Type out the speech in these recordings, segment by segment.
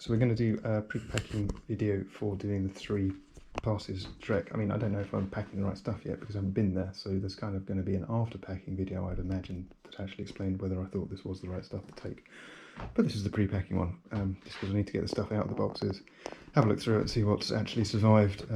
So we're going to do a pre-packing video for doing the 3 passes trek. I mean, I don't know if I'm packing the right stuff yet because I haven't been there, so there's kind of going to be an after packing video, I'd imagine, that actually explained whether I thought this was the right stuff to take. But this is the pre-packing one, just because I need to get the stuff out of the boxes, have a look through it, see what's actually survived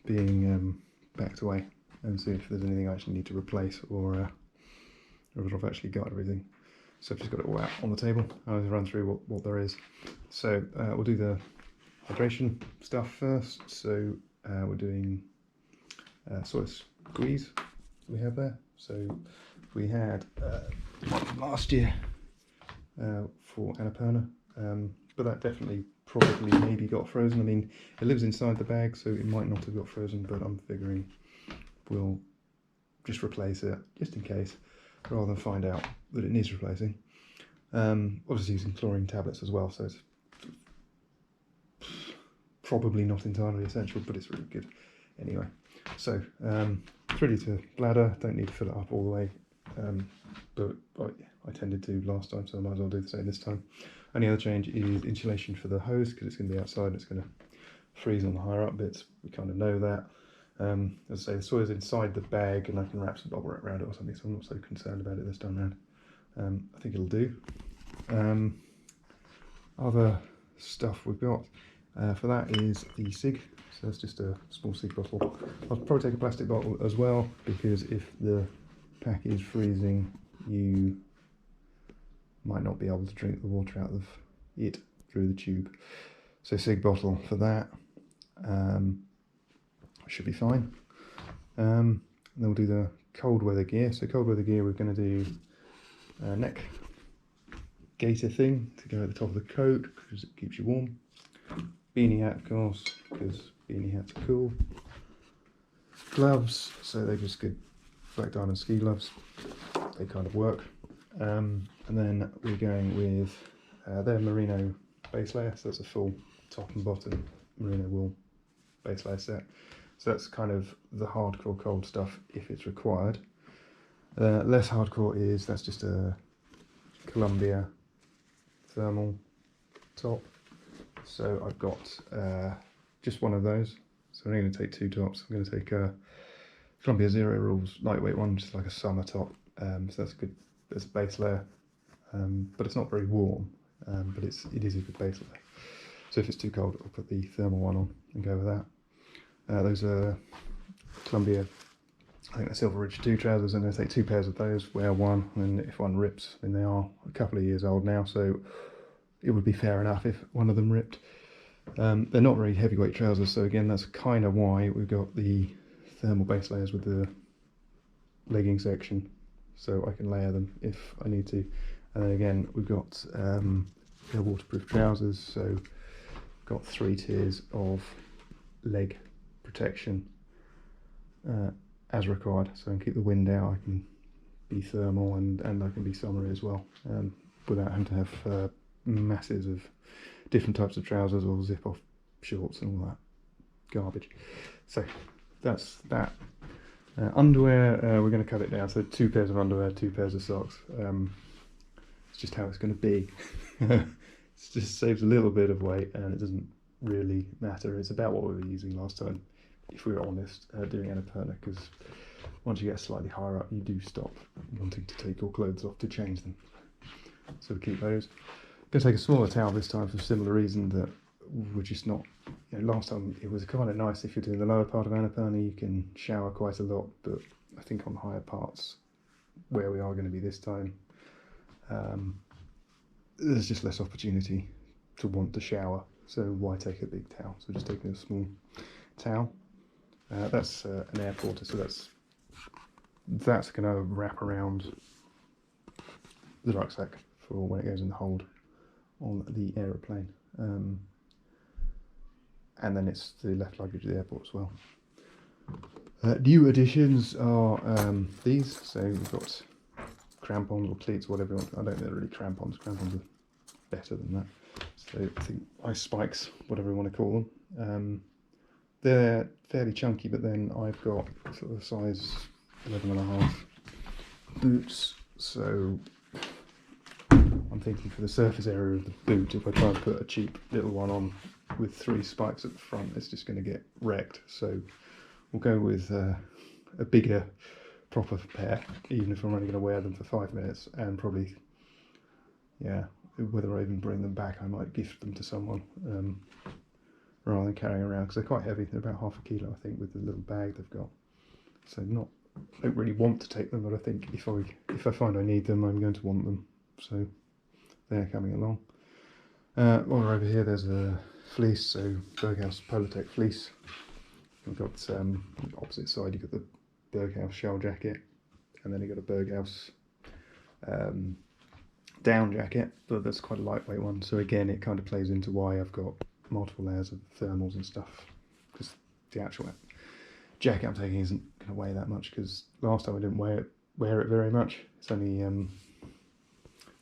being packed away, and see if there's anything I actually need to replace or whether I've actually got everything. So I've just got it all out on the table. I'll run through what there is. So we'll do the hydration stuff first. So we're doing soy squeeze we have there. So we had last year for Annapurna, but that definitely probably maybe got frozen. I mean, it lives inside the bag, so it might not have got frozen, but I'm figuring we'll just replace it just in case, rather than find out that it needs replacing. Obviously using chlorine tablets as well, so it's probably not entirely essential, but it's really good anyway. So it's ready to bladder, don't need to fill it up all the way, but I tended to last time, so I might as well do the same this time. Only other change is insulation for the hose, because it's going to be outside and it's going to freeze on the higher up bits. We kind of know that. As I say, the soy is inside the bag and I can wrap some bubble wrap around it or something, so I'm not so concerned about it this time around. I think it'll do. Other stuff we've got for that is the SIG, so that's just a small SIG bottle. I'll probably take a plastic bottle as well, because if the pack is freezing you might not be able to drink the water out of it through the tube. So SIG bottle for that. Should be fine. Then we'll do the cold weather gear. So cold weather gear, we're going to do a neck gaiter thing to go at the top of the coat because it keeps you warm. Beanie hat, of course, because beanie hats are cool. Gloves, so they're just good Black Diamond ski gloves. They kind of work. And then we're going with their merino base layer. So that's a full top and bottom merino wool base layer set. So that's kind of the hardcore cold stuff if it's required. Less hardcore is, that's just a Columbia thermal top. So I've got just one of those. So I'm going to take 2 tops. I'm going to take a Columbia Zero Rules lightweight one, just like a summer top. So that's good. That's a base layer, but it's not very warm. But it is a good base layer. So if it's too cold, I'll put the thermal one on and go with that. Those are Columbia, I think they're Silver Ridge 2 trousers. I'm going to take 2 pairs of those, wear one, and if one rips, then they are a couple of years old now, so it would be fair enough if one of them ripped. They're not very heavyweight trousers, so again, that's kind of why we've got the thermal base layers with the legging section, so I can layer them if I need to. And then again, we've got they're waterproof trousers, so got 3 tiers of leg protection as required, so I can keep the wind out, I can be thermal and I can be summery as well, without having to have masses of different types of trousers or zip off shorts and all that garbage. So that's that. Underwear, we're going to cut it down, so 2 pairs of underwear, 2 pairs of socks. It's just how it's going to be. It just saves a little bit of weight and it doesn't really matter. It's about what we were using last time, if we were honest, doing Annapurna, because once you get slightly higher up you do stop wanting to take your clothes off to change them, so we keep those. I'm going to take a smaller towel this time for a similar reason, that we're just not, last time it was kind of nice if you're doing the lower part of Annapurna you can shower quite a lot, but I think on the higher parts where we are going to be this time, there's just less opportunity to want to shower. So why take a big towel? So just taking a small towel. That's an air porter, so that's going to wrap around the rucksack for when it goes in the hold on the aeroplane. And then it's the left luggage at the airport as well. New additions are these. So we've got crampons or cleats, whatever you want. I don't think they're really crampons. Crampons are better than that. So I think ice spikes, whatever you want to call them. They're fairly chunky, but then I've got sort of size 11.5 boots, so I'm I'm thinking for the surface area of the boot, if I try and put a cheap little one on with 3 spikes at the front, it's just going to get wrecked. So we'll go with a bigger, proper pair, even if I'm only going to wear them for 5 minutes, and probably, yeah, whether I even bring them back, I might gift them to someone rather than carrying around, because they're quite heavy. They're about ½ kilo, I think, with the little bag they've got. So I don't really want to take them, but I think if I find I need them, I'm going to want them. So they're coming along. While we're over here, there's a fleece, so Berghaus Polartec fleece. We've got opposite side, you've got the Berghaus shell jacket, and then you've got a Berghaus down jacket, but that's quite a lightweight one. So again, it kind of plays into why I've got multiple layers of thermals and stuff, because the actual jacket I'm taking isn't going to weigh that much, because last time I didn't wear it very much. It's only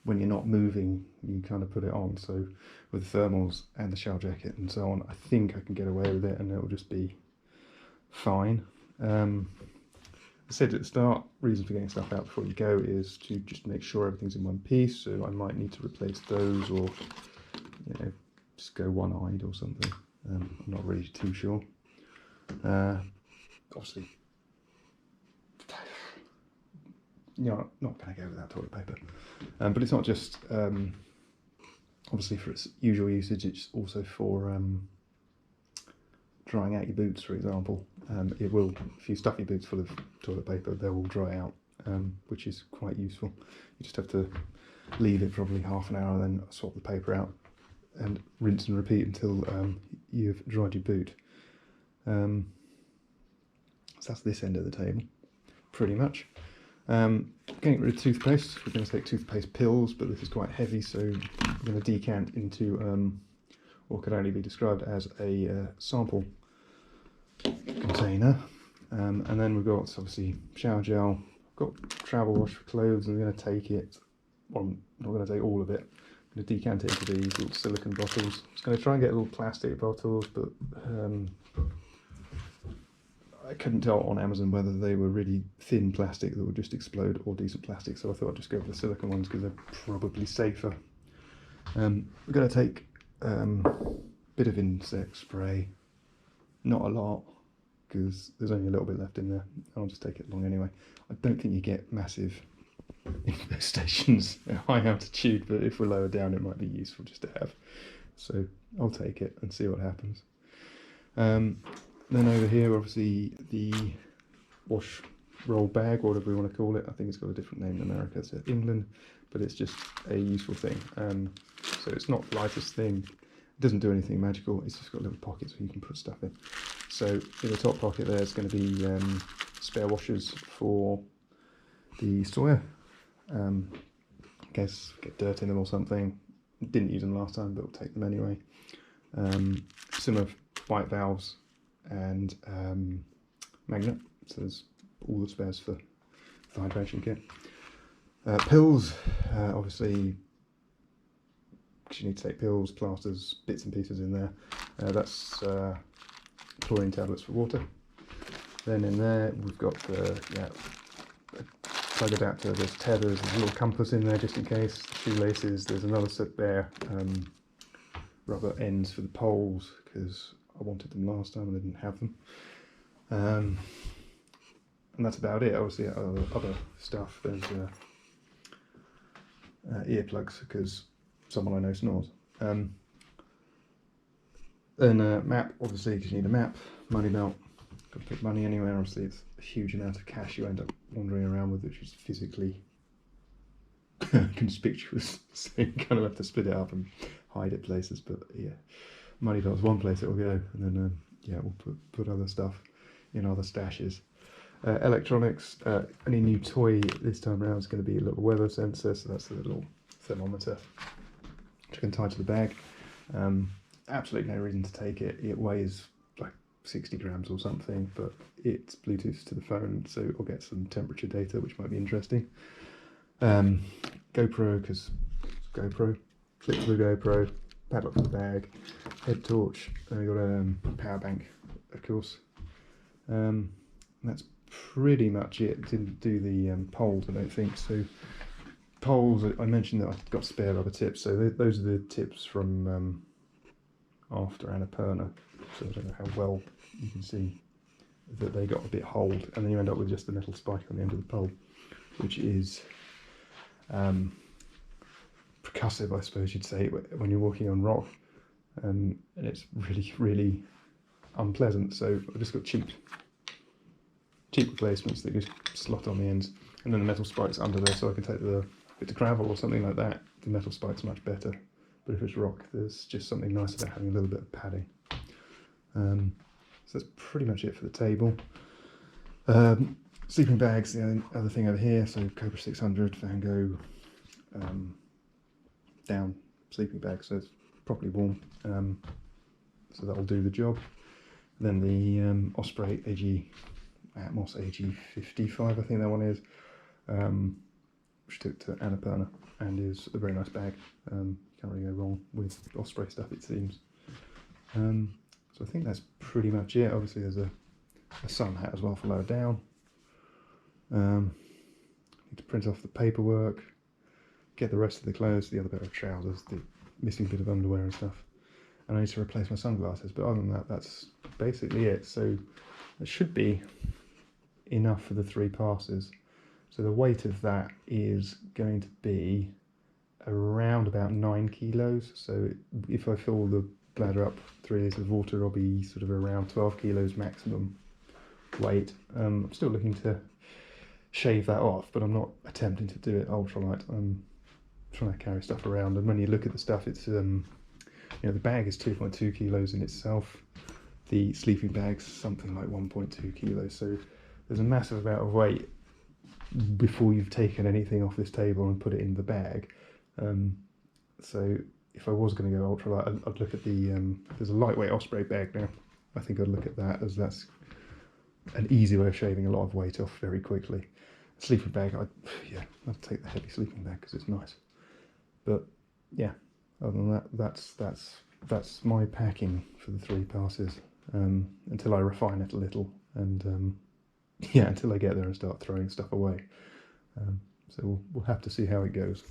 when you're not moving you kind of put it on. So with the thermals and the shell jacket and so on, I think I can get away with it and it'll just be fine. I said at the start, reason for getting stuff out before you go is to just make sure everything's in one piece, so I might need to replace those, or just go one-eyed or something. I'm not really too sure. Obviously, not going to go without toilet paper, but it's not just obviously for its usual usage, it's also for drying out your boots, for example. It will, if you stuff your boots full of toilet paper, they will dry out, which is quite useful. You just have to leave it probably half an hour, then swap the paper out and rinse and repeat until you've dried your boot. So that's this end of the table, pretty much. Getting rid of toothpaste, we're going to take toothpaste pills, but this is quite heavy, so we're going to decant into what could only be described as a sample container. And then we've got obviously shower gel, got travel wash for clothes, and we're going to take it, well, I'm not going to take all of it, I'm going to decant it into these little silicone bottles. I was going to try and get little plastic bottles, but I couldn't tell on Amazon whether they were really thin plastic that would just explode or decent plastic, so I thought I'd just go for the silicone ones because they're probably safer. We're going to take a bit of insect spray, not a lot because there's only a little bit left in there. I'll just take it along anyway. I don't think you get massive infestations at high altitude, but if we're lower down it might be useful just to have. So I'll take it and see what happens. Then over here, obviously the wash roll bag, or whatever we want to call it. I think it's got a different name in America, it's England, but it's just a useful thing. So it's not the lightest thing, it doesn't do anything magical, it's just got little pockets where you can put stuff in. So in the top pocket there is going to be spare washers for the Sawyer, in case I get dirt in them or something. Didn't use them last time, but we'll take them anyway. Similar white valves and magnet, so there's all the spares for the hydration kit. Pills, obviously, because you need to take pills, plasters, bits and pieces in there. That's chlorine tablets for water. Then in there we've got the plug adapter, there's tethers, there's a little compass in there just in case, shoelaces, there's another set there, rubber ends for the poles because I wanted them last time and I didn't have them. And that's about it. Obviously other stuff, there's earplugs because someone I know snores. Then a map, obviously, because you need a map. Money belt, got to put money anywhere. Obviously it's a huge amount of cash you end up wandering around with, which is physically conspicuous, so you kind of have to split it up and hide it places. But yeah, money belt's one place it will go, and then yeah, we'll put other stuff in other stashes. Electronics, any new toy this time around is going to be a little weather sensor, so that's a little thermometer which I can tie to the bag. Absolutely no reason to take it. It weighs like 60 grams or something, but it's Bluetooth to the phone, so it'll get some temperature data, which might be interesting. GoPro, because GoPro, clip to the GoPro, padlock for the bag, head torch, and we've got a power bank, of course. That's pretty much it. Didn't do the poles, I don't think, so poles, I mentioned that I've got spare rubber tips, so those are the tips from after Annapurna. So I don't know how well you can see that they got a bit hold, and then you end up with just a metal spike on the end of the pole, which is percussive, I suppose you'd say, when you're walking on rock, and it's really, really unpleasant. So I've just got cheap replacements that just slot on the ends, and then the metal spikes under there, so I can take the bit of gravel or something like that. The metal spike's much better, but if it's rock, there's just something nice about having a little bit of padding. So that's pretty much it for the table. Sleeping bags, the other thing over here, so Cobra 600 Van Gogh down sleeping bag, so it's properly warm, so that'll do the job. Then the Osprey AG Atmos AG55, I think that one is, which took to Annapurna and is a very nice bag. Can't really go wrong with Osprey stuff, it seems. So I think that's pretty much it. Obviously there's a sun hat as well for lower down. Need to print off the paperwork, get the rest of the clothes, the other pair of trousers, the missing bit of underwear and stuff. And I need to replace my sunglasses, but other than that, that's basically it. So it should be enough for the 3 passes. So the weight of that is going to be around about 9 kilos. So if I fill the bladder up 3 litres of water, I'll be sort of around 12 kilos maximum weight. I'm still looking to shave that off, but I'm not attempting to do it ultralight. I'm trying to carry stuff around, and when you look at the stuff, it's you know, the bag is 2.2 kilos in itself. The sleeping bag's something like 1.2 kilos. So there's a massive amount of weight before you've taken anything off this table and put it in the bag. So if I was going to go ultralight, I'd look at the there's a lightweight Osprey bag now. I think I'd look at that, as that's an easy way of shaving a lot of weight off very quickly. Sleeping bag, I'd take the heavy sleeping bag because it's nice. But yeah, other than that, that's my packing for the 3 passes, until I refine it a little, and yeah, until I get there and start throwing stuff away. So we'll have to see how it goes.